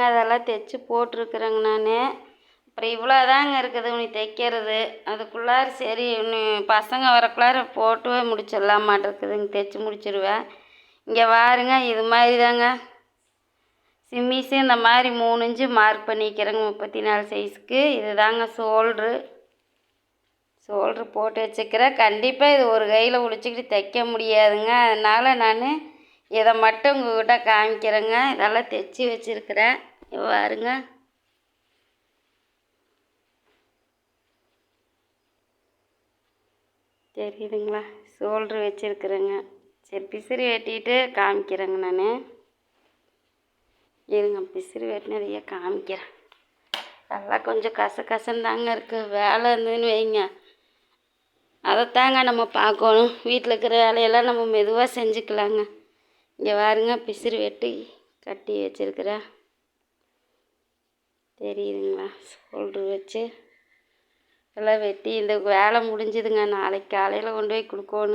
அதெல்லாம் தைச்சி போட்டிருக்குறேங்க நான். அப்புறம் இவ்வளோதாங்க இருக்குது உனி தைக்கிறது. அதுக்குள்ளார சரி பசங்க வரக்குள்ளார போட்டு முடிச்சிடலாம் மாட்டிருக்குதுங்க, தைச்சி முடிச்சிடுவேன். இங்கே பாருங்க, இது மாதிரி தாங்க சிம்மிஸு இந்த மாதிரி 3 இன்ச்சு மார்க் பண்ணிக்கிறேங்க 34 சைஸுக்கு. இது தாங்க ஷோல்ட்ரு போட்டு வச்சுக்கிறேன். கண்டிப்பாக இது ஒரு கையில் பிடிச்சிக்கிட்டு தைக்க முடியாதுங்க. அதனால் நான் இதை மட்டும் உங்கள்கிட்ட காமிக்கிறேங்க. இதெல்லாம் தைச்சி வச்சுருக்கிறேன். பாருங்க, தெரியுதுங்களா? ஷோல்ட்ரு வச்சுருக்குறேங்க. சரி, பிசிறி வெட்டிட்டு காமிக்கிறேங்க நான். இருங்க, பிசிறி வெட்டினதையே காமிக்கிறேன். அதெல்லாம் கொஞ்சம் கசகசன்னு தாங்க இருக்குது. வேலை இருந்ததுன்னு வைங்க, அதைத்தாங்க நம்ம பார்க்கணும். வீட்டில் இருக்கிற வேலையெல்லாம் நம்ம மெதுவாக செஞ்சுக்கலாங்க. இங்கே பாருங்க, பிசிறி வெட்டி கட்டி வச்சுருக்கிறேன். தெரியுதுங்களா? ஷோல்ட்ரு வச்சு எல்லாம் வெட்டி இந்த வேலை முடிஞ்சுதுங்க. நாளைக்கு காலையில் கொண்டு போய் கொடுக்கணும்.